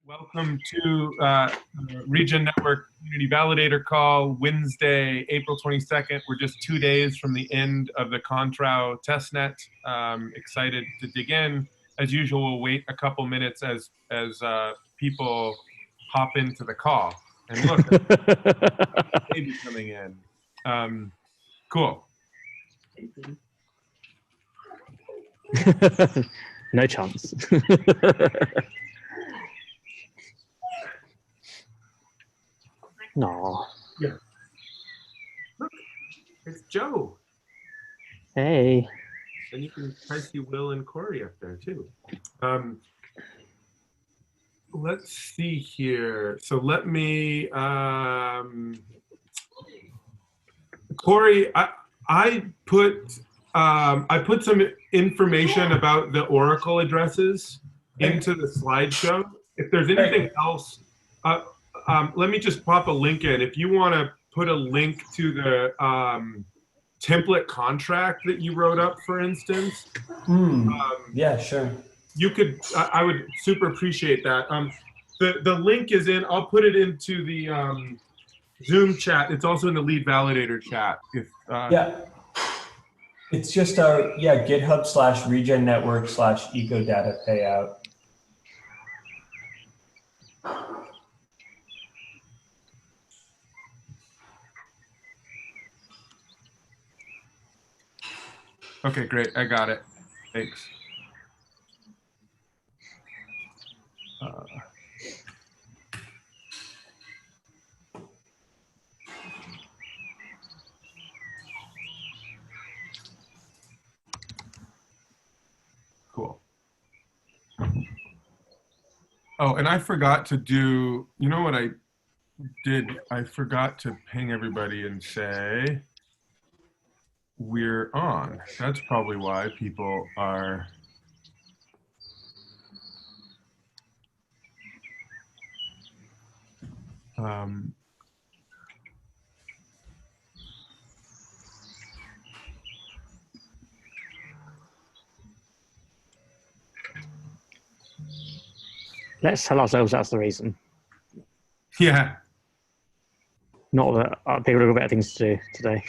Welcome to Regen Network Community Validator Call, Wednesday, April 22nd. We're just 2 days from the end of the Chainflow testnet. Excited to dig in. As usual, we'll wait a couple minutes as people hop into the call. And look, baby coming in. Cool. No chance. No. Yeah. Look, it's Joe. Hey. And you can try to see Will and Corey up there too. Let's see here. So let me, Corey, I put some information about the Oracle addresses into the slideshow. If there's anything else, let me just pop a link in. If you want to put a link to the template contract that you wrote up, for instance. Yeah, sure. You could, I would super appreciate that. The link is in, I'll put it into the Zoom chat. It's also in the lead validator chat. If yeah. It's just our, GitHub/Regen Network/ecodata payout. Okay, great. I got it. Thanks. Cool. Oh, and I forgot to do, you know what I did? I forgot to ping everybody and say, we're on. That's probably why people are Let's tell ourselves that's the reason. yeah. Not that people have got better things to do today.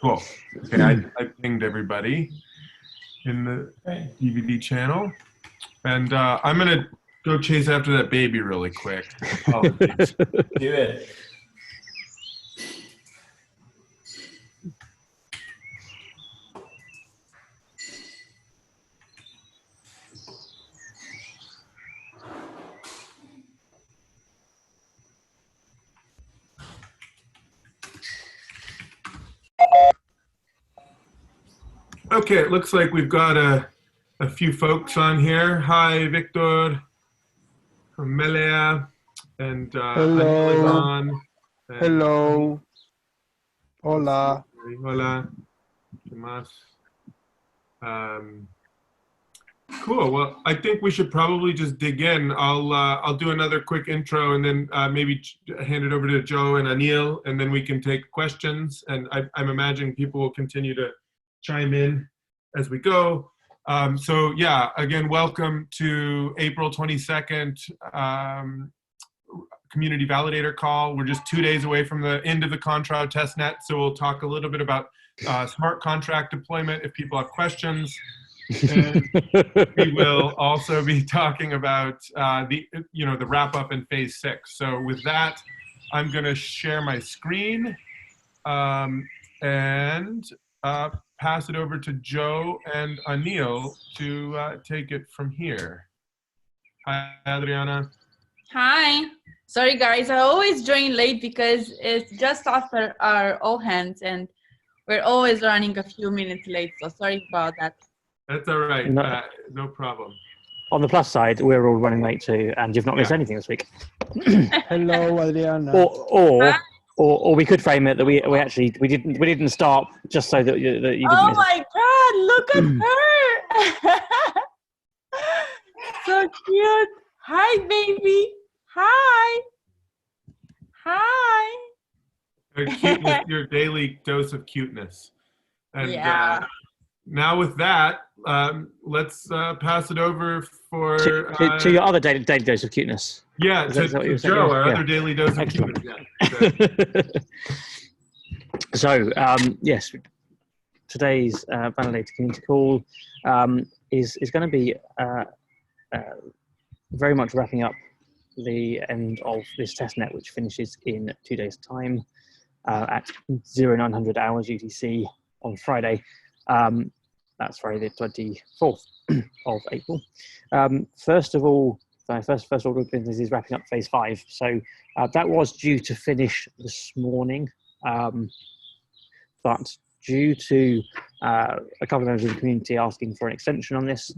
Cool. Okay, I pinged everybody in the DVD channel. And I'm going to go chase after that baby really quick. Apologies. Do it. Okay, it looks like we've got a few folks on here. Hi, Victor, from Melea, and Anil is on. And Hello. Hola. Hola. ¿Qué más? Cool. Well, I think we should probably just dig in. I'll do another quick intro and then maybe hand it over to Joe and Anil, and then we can take questions. And I'm imagining people will continue to chime in as we go. So yeah, again, welcome to April 22nd Community Validator Call. We're just 2 days away from the end of the Chainflow testnet, so we'll talk a little bit about smart contract deployment if people have questions. And we will also be talking about the wrap up in phase 6. So with that, I'm going to share my screen and pass it over to Joe and Anil to take it from here. Hi, Adriana. Hi. Sorry, guys. I always join late because it's just after our all hands and we're always running a few minutes late. So sorry about that. That's all right. No problem. On the plus side, we're all running late too, and you've not missed anything this week. Hello, Adriana. Or we could frame it that we didn't start just so that you didn't. Oh my God! Look at her. So cute. Hi, baby. Hi. Hi. cuteness, your daily dose of cuteness. And Yeah. now with that, let's pass it over for to your other daily dose of cuteness. yeah, Is that what you to were saying? Joe, our Yeah. other daily dose of Excellent. cuteness. Yeah. So yes, today's Validator Community Call is going to be very much wrapping up the end of this testnet, which finishes in 2 days' time at 0900 hours UTC on Friday. That's Friday the 24th of April. First of all, first order of business is wrapping up phase 5. So that was due to finish this morning, but due to a couple of members of the community asking for an extension on this,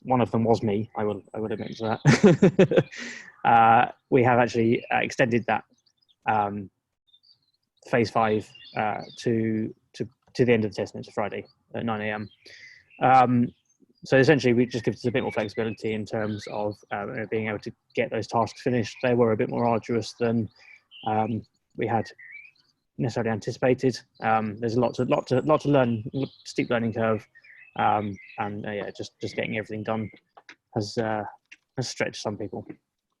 one of them was me. I will admit to that. We have actually extended that phase 5 to the end of the testnet to Friday at 9 a.m. So essentially, we just gives us a bit more flexibility in terms of being able to get those tasks finished. They were a bit more arduous than we had necessarily anticipated. There's a lot to learn, steep learning curve, and yeah, just getting everything done has stretched some people.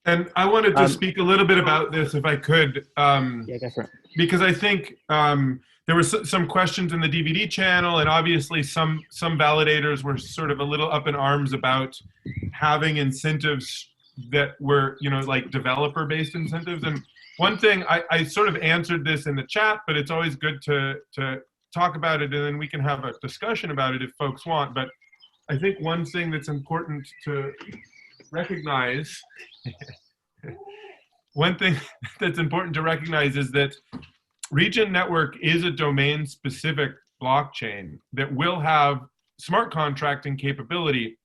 And I wanted to speak a little bit about this, if I could. Yeah, go for it. Because I think there were some questions in the DVD channel, and obviously some validators were sort of a little up in arms about having incentives that were, like developer-based incentives. And one thing, I sort of answered this in the chat, but it's always good to talk about it, and then we can have a discussion about it if folks want. But I think one thing that's important to recognize is that Regen Network is a domain-specific blockchain that will have smart contracting capability,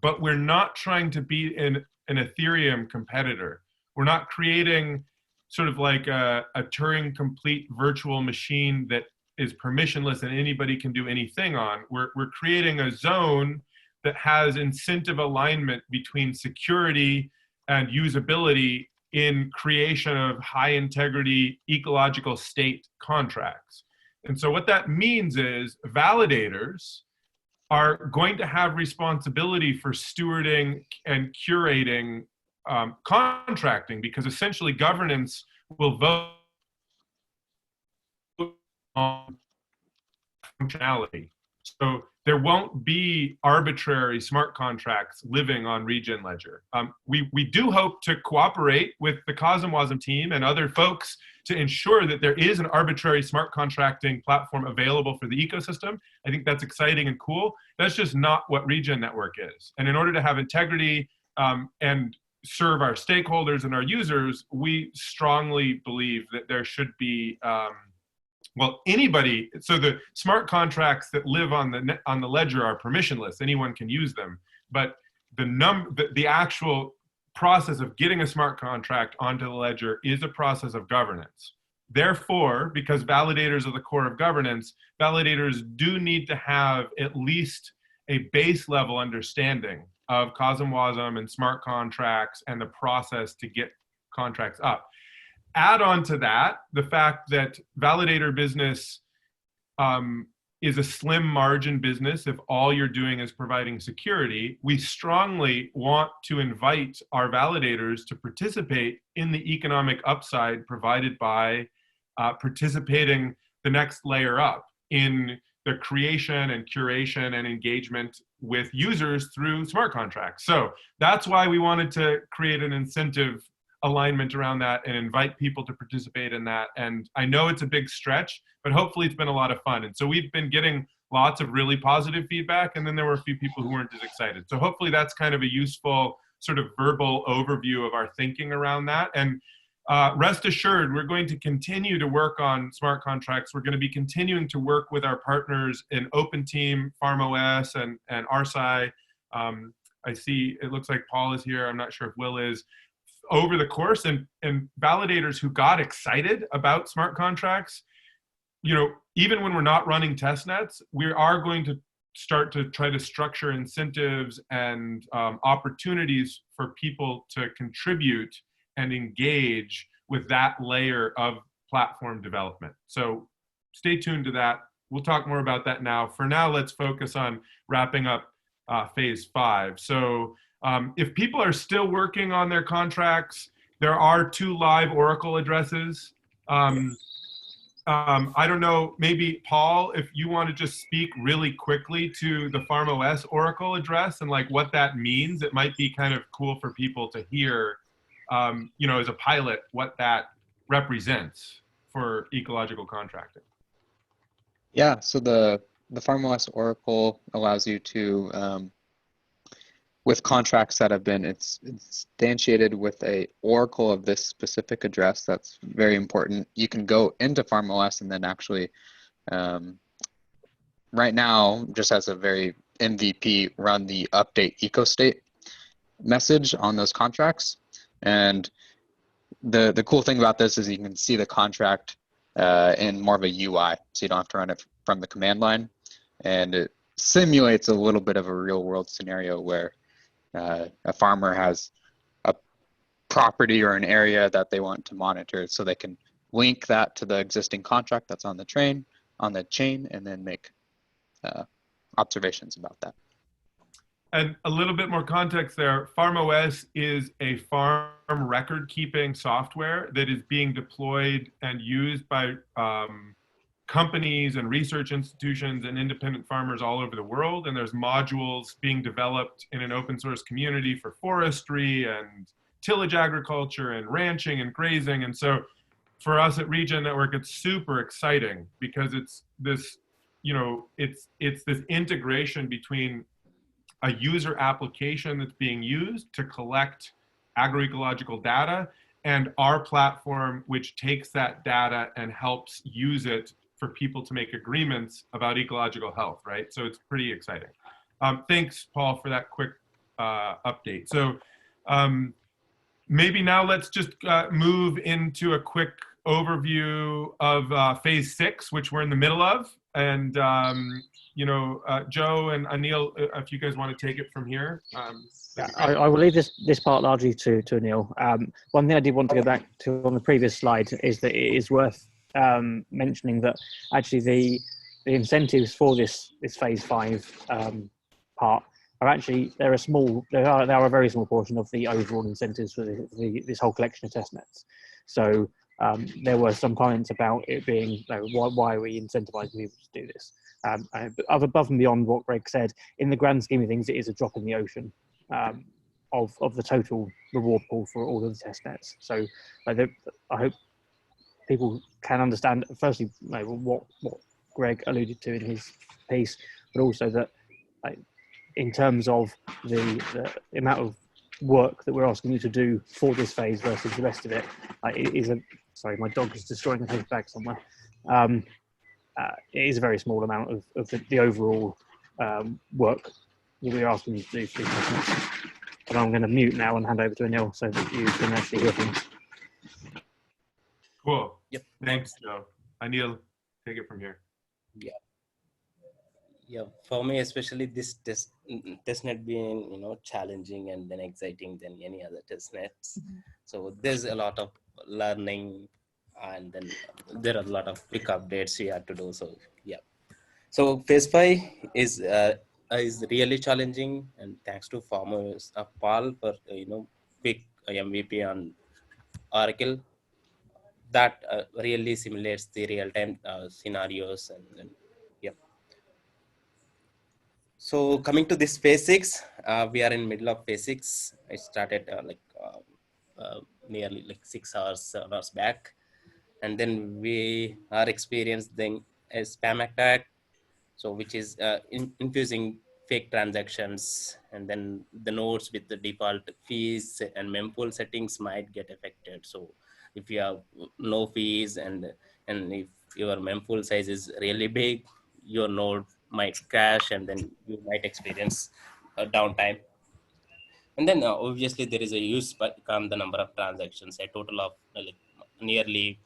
but we're not trying to be an Ethereum competitor. We're not creating sort of like a Turing-complete virtual machine that is permissionless and anybody can do anything on. We're creating a zone that has incentive alignment between security and usability in creation of high integrity ecological state contracts. And so what that means is validators are going to have responsibility for stewarding and curating contracting, because essentially governance will vote on functionality. So there won't be arbitrary smart contracts living on Regen Ledger. We do hope to cooperate with the CosmWasm team and other folks to ensure that there is an arbitrary smart contracting platform available for the ecosystem. I think that's exciting and cool. That's just not what Regen Network is. And in order to have integrity and serve our stakeholders and our users, we strongly believe that there should be well, anybody, so the smart contracts that live on the ledger are permissionless. Anyone can use them. But the actual process of getting a smart contract onto the ledger is a process of governance. Therefore, because validators are the core of governance, validators do need to have at least a base level understanding of CosmWasm and smart contracts and the process to get contracts up. Add on to that the fact that validator business is a slim margin business if all you're doing is providing security. We strongly want to invite our validators to participate in the economic upside provided by participating the next layer up in the creation and curation and engagement with users through smart contracts. So that's why we wanted to create an incentive alignment around that and invite people to participate in that. And I know it's a big stretch, but hopefully it's been a lot of fun. And so we've been getting lots of really positive feedback, and then there were a few people who weren't as excited. So hopefully that's kind of a useful sort of verbal overview of our thinking around that. And rest assured, we're going to continue to work on smart contracts. We're going to be continuing to work with our partners in OpenTeam, FarmOS, and RSI. I see, it looks like Paul is here. I'm not sure if Will is. Over the course, and validators who got excited about smart contracts, even when we're not running testnets, we are going to start to try to structure incentives and opportunities for people to contribute and engage with that layer of platform development. So stay tuned to that. We'll talk more about that now. For now, let's focus on wrapping up phase 5. So if people are still working on their contracts, there are 2 live Oracle addresses. I don't know, maybe Paul, if you want to just speak really quickly to the PharmOS Oracle address and like what that means, it might be kind of cool for people to hear, you know, as a pilot, what that represents for ecological contracting. Yeah, so the PharmOS Oracle allows you to, with contracts that have been instantiated with a Oracle of this specific address, that's very important. You can go into PharmOS and then actually, right now, just as a very MVP, run the update ecostate message on those contracts. And the cool thing about this is you can see the contract in more of a UI, so you don't have to run it from the command line. And it simulates a little bit of a real world scenario where a farmer has a property or an area that they want to monitor, so they can link that to the existing contract that's on the chain, and then make observations about that. And a little bit more context there, PharmOS is a farm record-keeping software that is being deployed and used by companies and research institutions and independent farmers all over the world. And there's modules being developed in an open source community for forestry and tillage agriculture and ranching and grazing. And so for us at Regen Network, it's super exciting because it's this, you know, it's this integration between a user application that's being used to collect agroecological data and our platform, which takes that data and helps use it for people to make agreements about ecological health, right? So it's pretty exciting. Thanks, Paul, for that quick update. So maybe now let's just move into a quick overview of phase 6, which we're in the middle of. And, you know, Joe and Anil, if you guys want to take it from here. I will leave this part largely to Anil. One thing I did want to go back to on the previous slide is that it is worth mentioning that actually the incentives for this phase 5 part are actually, they are a very small portion of the overall incentives for this whole collection of test nets. So there were some comments about it being, you know, why are we incentivizing people to do this? Above and beyond what Greg said, in the grand scheme of things, it is a drop in the ocean of the total reward pool for all of the test nets. So I hope people can understand, firstly, you know, what Greg alluded to in his piece, but also that in terms of the amount of work that we're asking you to do for this phase versus the rest of it, it is a, sorry, my dog is destroying a paper bag somewhere. It is a very small amount of the overall work that we're asking you to do for these testnets. And I'm going to mute now and hand over to Anil so that you can actually hear things. Cool. Yep. Thanks, Joe. Anil, take it from here. Yeah, for me especially, this testnet being, you know, challenging and then exciting than any other testnets. So there's a lot of learning, and then there are a lot of quick updates we have to do. So yeah, so phase 5 is really challenging, and thanks to farmers Paul for you know, quick MVP on Oracle that really simulates the real-time scenarios. And yeah, so coming to this phase 6, we are in middle of phase 6. I started nearly like 7 hours back, and then we are experiencing a spam attack, so which is infusing fake transactions, and then the nodes with the default fees and mempool settings might get affected. So if you have no fees and if your mempool size is really big, your node might crash, and then you might experience a downtime. And then obviously there is a huge spike on the number of transactions. A total of like nearly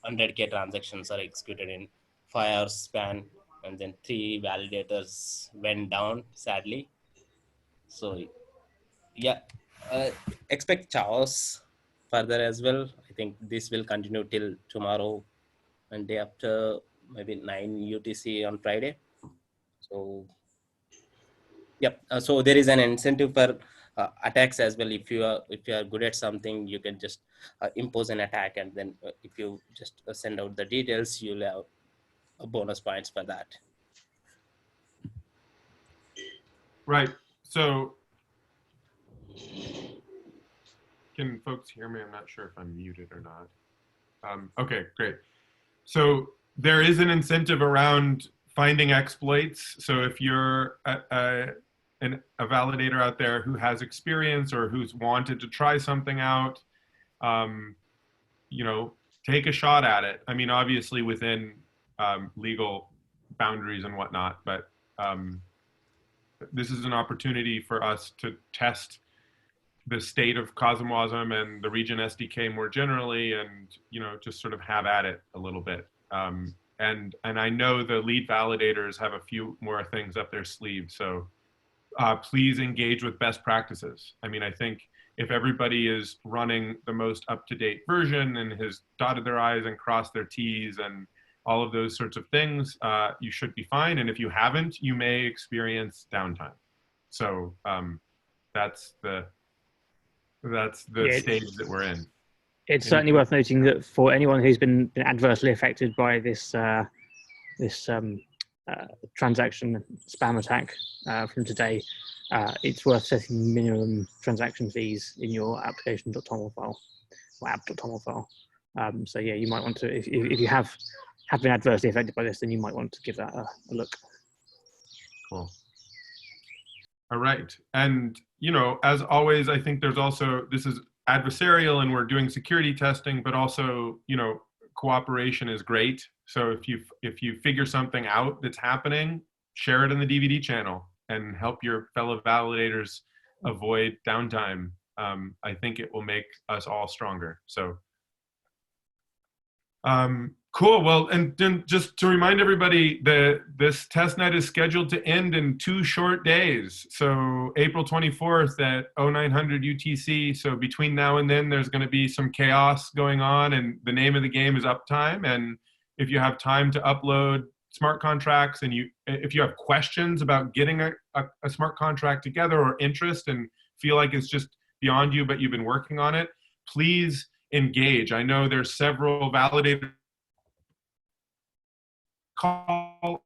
100K transactions are executed in 5 hours span, and then 3 validators went down, sadly. So yeah, expect chaos further as well. I think this will continue till tomorrow and day after maybe 9 UTC on Friday. So yep. So there is an incentive for attacks as well. If you are good at something, you can just impose an attack, and then if you just send out the details, you'll have a bonus points for that. Right. So can folks hear me? I'm not sure if I'm muted or not. Okay, great. So there is an incentive around finding exploits. So if you're a validator out there who has experience or who's wanted to try something out, you know, take a shot at it. I mean, obviously within legal boundaries and whatnot, but this is an opportunity for us to test the state of CosmWasm and the Regen SDK more generally, and you know, just sort of have at it a little bit. And I know the lead validators have a few more things up their sleeve, so please engage with best practices. I mean, I think if everybody is running the most up-to-date version and has dotted their I's and crossed their T's and all of those sorts of things, you should be fine. And if you haven't, you may experience downtime. So that's the stage that we're in. It's certainly worth noting that for anyone who's been adversely affected by this transaction spam attack from today, it's worth setting minimum transaction fees in your application.toml file or app.toml file. So yeah, you might want to, if you have been adversely affected by this, then you might want to give that a look. Cool. All right. And, you know, as always, I think there's also, this is adversarial and we're doing security testing, but also, you know, cooperation is great. So if you figure something out that's happening, share it in the DVD channel and help your fellow validators avoid downtime. I think it will make us all stronger. So cool. Well, and then just to remind everybody that this testnet is scheduled to end in 2 short days. So April 24th at 0900 UTC. So between now and then, there's going to be some chaos going on, and the name of the game is Uptime. And if you have time to upload smart contracts, and if you have questions about getting a smart contract together or interest and feel like it's just beyond you, but you've been working on it, please engage. I know there's several validators call,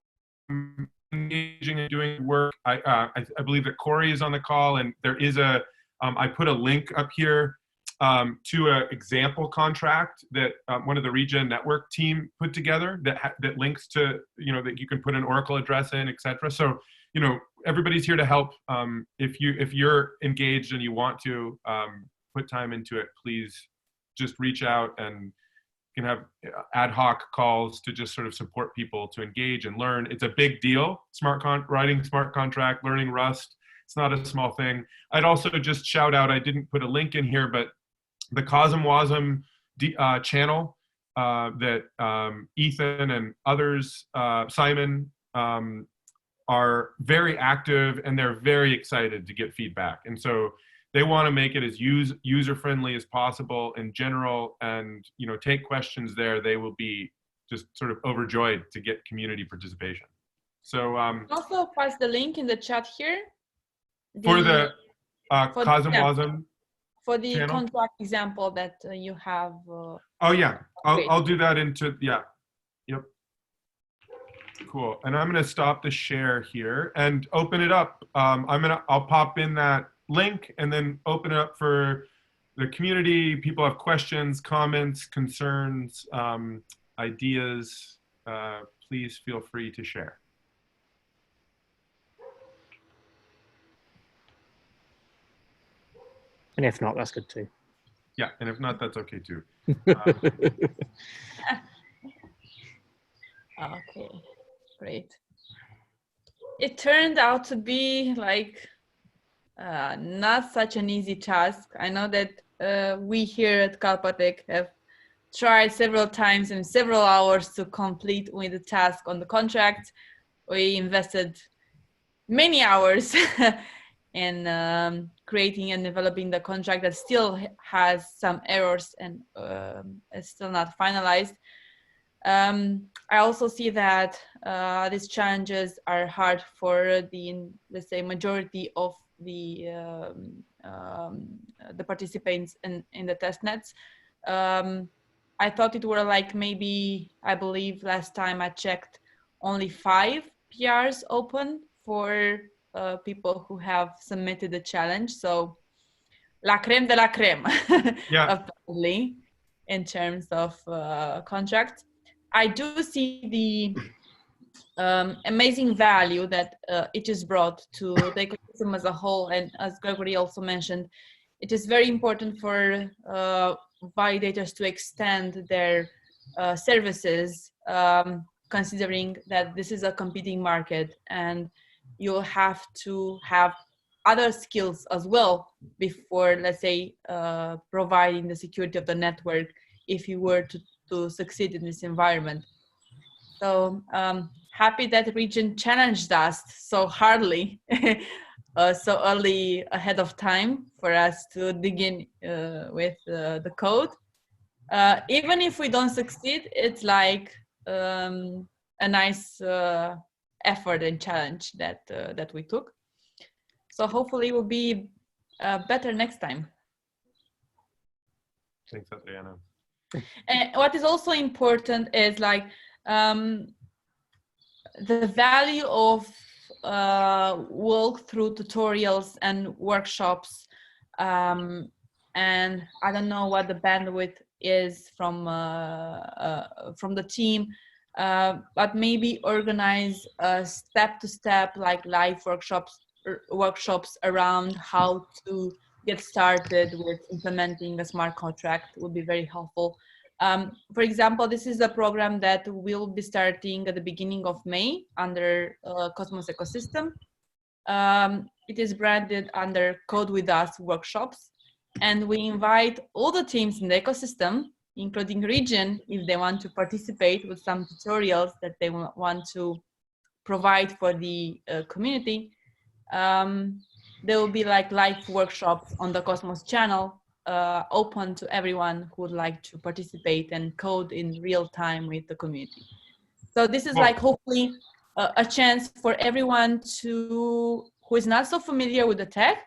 engaging and doing work. I believe that Corey is on the call, and there is I put a link up here to an example contract that one of the Regen Network team put together that links to, you know, that you can put an Oracle address in, etc. So, you know, everybody's here to help. If you're engaged and you want to put time into it, please just reach out, and you can have ad hoc calls to just sort of support people to engage and learn. It's a big deal. Writing smart contract, learning Rust. It's not a small thing. I'd also just shout out, I didn't put a link in here, but the CosmWasm channel that Ethan and others, Simon, are very active, and they're very excited to get feedback. And so they want to make it as user-friendly as possible in general, and, you know, take questions there. They will be just sort of overjoyed to get community participation. So also pass the link in the chat here. For the CosmWasm for the channel? contract example that you have. Oh yeah, I'll do that into, yeah, yep. Cool. And I'm going to stop the share here and open it up. I'll pop in that link and then open it up for the community. People have questions, comments, concerns, ideas. Please feel free to share. And if not, that's good too. Yeah, and if not, that's okay too. Okay, great. It turned out to be like not such an easy task. I know that we here at Kalpatech have tried several times and several hours to complete with the task on the contract. We invested many hours in creating and developing the contract that still has some errors and is still not finalized. I also see that these challenges are hard for the, let's say, majority of the participants in the testnets. I thought it were like maybe, I believe last time I checked, only 5 PRs open for people who have submitted the challenge. So la creme de la creme, Yeah. apparently, in terms of contracts. I do see the amazing value that it is brought to the ecosystem as a whole. And as Gregory also mentioned, it is very important for validators to extend their services, considering that this is a competing market and you'll have to have other skills as well before, let's say, providing the security of the network if you were to succeed in this environment. So happy that Regen challenged us so hardly, so early ahead of time for us to dig in with the code. Even if we don't succeed, it's like a nice effort and challenge that we took. So hopefully it will be better next time. Thanks, Adriana. And what is also important is like the value of walkthrough tutorials and workshops. And I don't know what the bandwidth is from the team, but maybe organize step-to-step like live workshops around how to get started with implementing a smart contract would be very helpful. For example, this is a program that will be starting at the beginning of May under Cosmos Ecosystem. It is branded under Code With Us workshops, and we invite all the teams in the ecosystem, including Regen, if they want to participate with some tutorials that they want to provide for the community. There will be like live workshops on the Cosmos channel, open to everyone who would like to participate and code in real time with the community. So this is like hopefully a chance for everyone who is not so familiar with the tech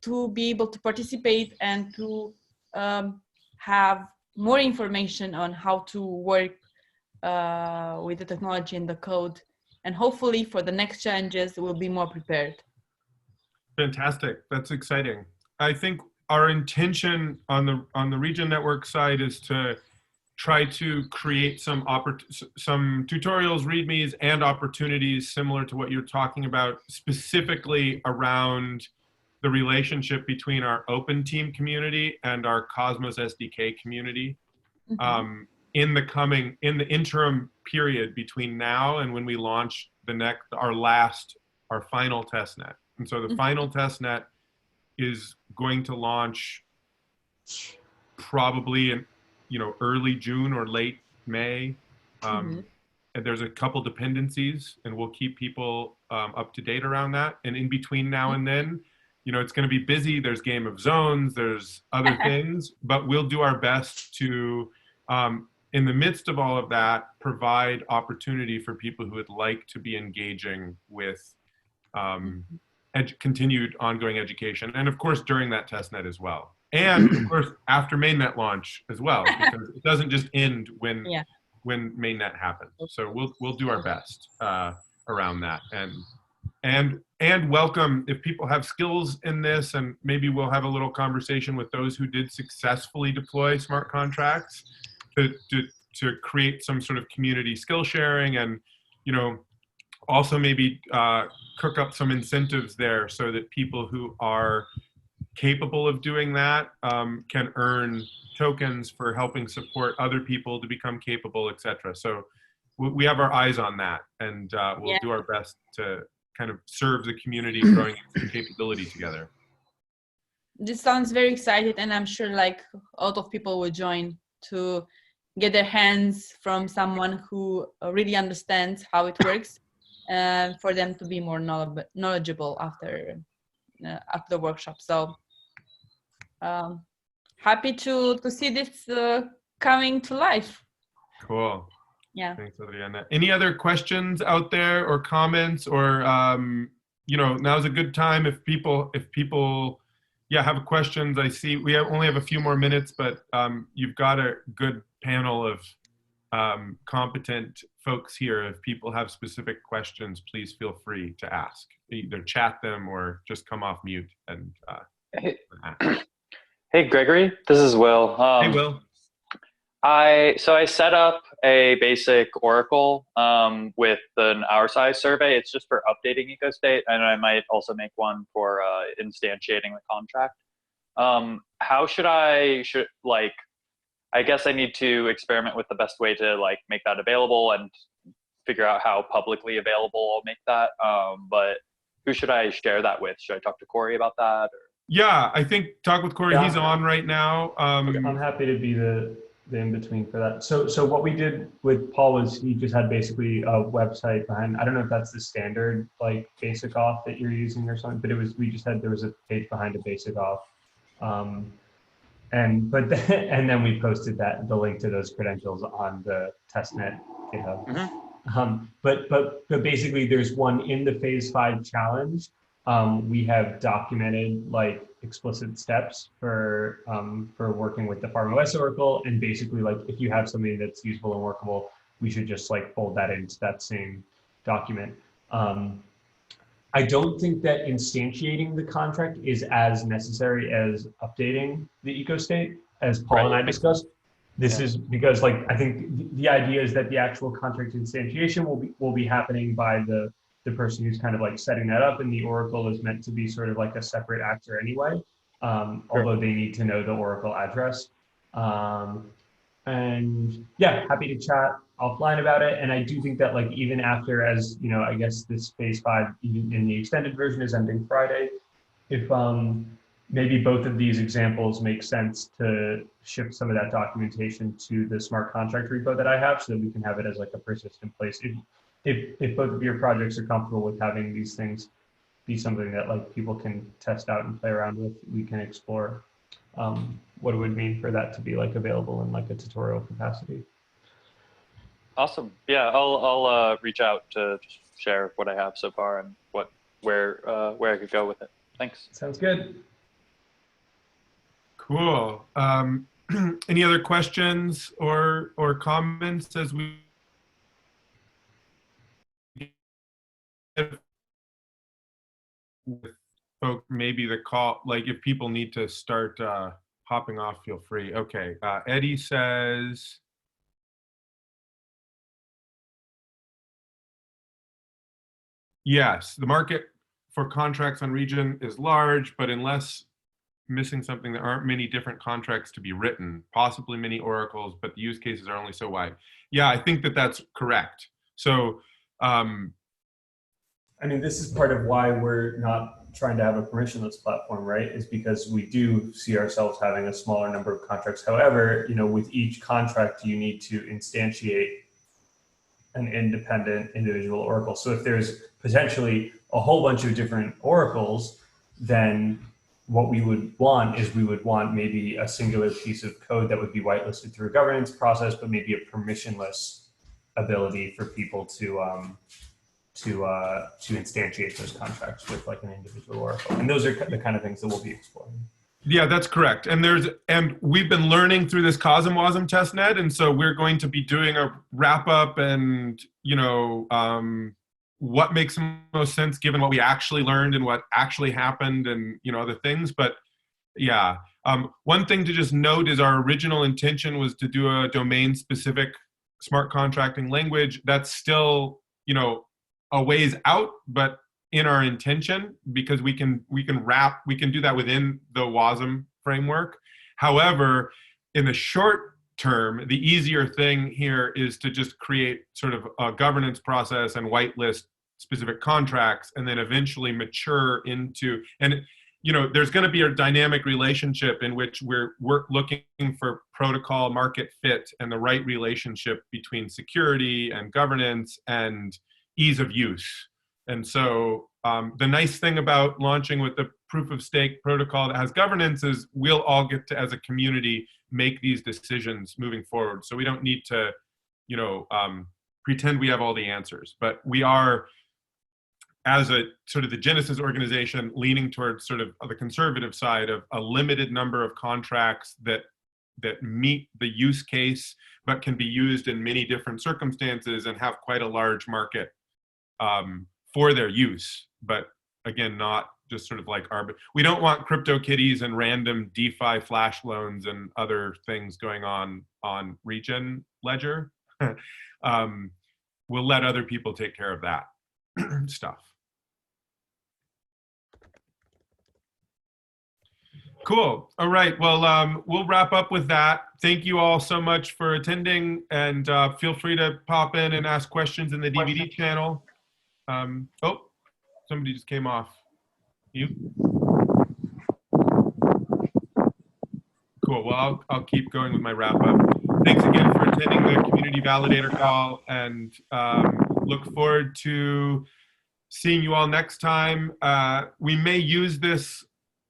to be able to participate and to have more information on how to work with the technology and the code. And hopefully for the next challenges, we'll be more prepared. Fantastic. That's exciting. I think our intention on the Regen Network side is to try to create some tutorials, readmes, and opportunities similar to what you're talking about, specifically around the relationship between our open team community and our Cosmos SDK community. Mm-hmm. In the interim period between now and when we launch our final testnet. And so the final testnet is going to launch probably in, early June or late May. And there's a couple dependencies, and we'll keep people up to date around that. And in between now and then, it's going to be busy. There's Game of Zones, there's other things, but we'll do our best to, in the midst of all of that, provide opportunity for people who would like to be engaging with continued ongoing education, and of course during that testnet as well, and of course after mainnet launch as well, because it doesn't just end when mainnet happens. So we'll do our best around that, and welcome if people have skills in this, and maybe we'll have a little conversation with those who did successfully deploy smart contracts to create some sort of community skill sharing, and also maybe cook up some incentives there so that people who are capable of doing that can earn tokens for helping support other people to become capable, etc. So we have our eyes on that, and we'll do our best to kind of serve the community growing its capability together. This sounds very exciting, and I'm sure like a lot of people will join to get their hands from someone who really understands how it works. For them to be more knowledgeable after the workshop. So happy to see this coming to life. Cool. Yeah. Thanks, Adriana. Any other questions out there or comments, or now's a good time if people have questions. I see we only have a few more minutes, but you've got a good panel of competent folks here. If people have specific questions, please feel free to ask. Either chat them or just come off mute and ask. Hey, Gregory, this is Will. Hey, Will. I set up a basic Oracle with an hour size survey. It's just for updating EcoState, and I might also make one for instantiating the contract. How should I guess I need to experiment with the best way to make that available and figure out how publicly available I'll make that. But who should I share that with? Should I talk to Corey about that? Or? Yeah, I think talk with Corey. Yeah. He's on right now. I'm happy to be the in-between for that. So what we did with Paul was he just had basically a website behind, I don't know if that's the standard basic auth that you're using or something, but there was a page behind a basic auth. And then we posted the link to those credentials on the testnet GitHub. Mm-hmm. But basically there's one in the phase 5 challenge. We have documented explicit steps for working with the PharmOS Oracle, and basically if you have something that's usable and workable, we should just fold that into that same document. I don't think that instantiating the contract is as necessary as updating the EcoState, as Paul and I discussed. This is because I think the idea is that the actual contract instantiation will be happening by the person who's kind of setting that up, and the Oracle is meant to be sort of a separate actor anyway, although they need to know the Oracle address. And yeah, happy to chat offline about it. And I do think that even after, as I guess this phase 5 in the extended version is ending Friday, if maybe both of these examples make sense to shift some of that documentation to the smart contract repo that I have, so that we can have it as a persistent place. If both of your projects are comfortable with having these things be something that people can test out and play around with, we can explore what it would mean for that to be available in a tutorial capacity. Awesome. Yeah, I'll reach out to share what I have so far and where I could go with it. Thanks. Sounds good. Cool. Any other questions or comments as we folks, maybe the call, if people need to start hopping off, feel free. Okay, Eddie says, yes, the market for contracts on Regen is large, but unless missing something, there aren't many different contracts to be written, possibly many oracles, but the use cases are only so wide. Yeah, I think that's correct. So, I mean, this is part of why we're not trying to have a permissionless platform, right? Is because we do see ourselves having a smaller number of contracts. However, with each contract, you need to instantiate an independent individual oracle. So if there's potentially a whole bunch of different oracles, then what we would want is maybe a singular piece of code that would be whitelisted through a governance process, but maybe a permissionless ability for people to instantiate those contracts with an individual oracle. And those are the kind of things that we'll be exploring. Yeah, that's correct. And we've been learning through this COSM-WASM testnet, and so we're going to be doing a wrap up and what makes the most sense given what we actually learned and what actually happened and other things. But yeah, one thing to just note is our original intention was to do a domain-specific smart contracting language. That's still a ways out, but in our intention, because we can do that within the WASM framework. However, in the short term, the easier thing here is to just create sort of a governance process and whitelist specific contracts, and then eventually mature into, and there's going to be a dynamic relationship in which we're looking for protocol market fit and the right relationship between security and governance and ease of use. And so the nice thing about launching with the proof of stake protocol that has governance is we'll all get to, as a community, make these decisions moving forward. So we don't need to pretend we have all the answers. But we are, as a sort of the Genesis organization, leaning towards sort of the conservative side of a limited number of contracts that meet the use case, but can be used in many different circumstances and have quite a large market for their use. But again, not just sort of like we don't want CryptoKitties and random DeFi flash loans and other things going on Regen Ledger. We'll let other people take care of that stuff. Cool. All right. Well, we'll wrap up with that. Thank you all so much for attending, and feel free to pop in and ask questions in the DVD channel. Oh, somebody just came off. You? Cool. Well, I'll keep going with my wrap up. Thanks again for attending the Community Validator Call, and look forward to seeing you all next time. We may use this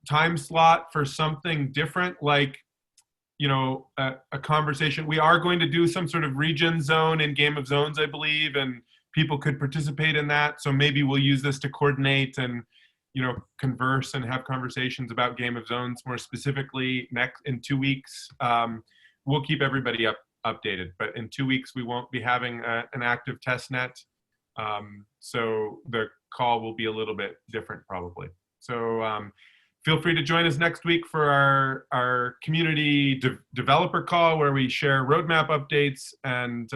time slot for something different, like a conversation. We are going to do some sort of region zone and Game of Zones, I believe, and people could participate in that. So maybe we'll use this to coordinate and converse and have conversations about Game of Zones more specifically in 2 weeks. We'll keep everybody updated, but in 2 weeks we won't be having an active testnet, so the call will be a little bit different probably. So feel free to join us next week for our community developer call, where we share roadmap updates. And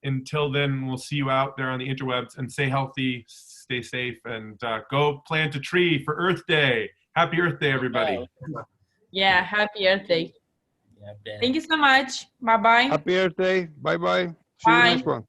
until then, we'll see you out there on the interwebs, and stay healthy, stay safe, and go plant a tree for Earth Day. Happy Earth Day, everybody. Yeah, happy Earth Day. Thank you so much. Bye-bye. Happy Earth Day. Bye-bye. See Bye. you next one.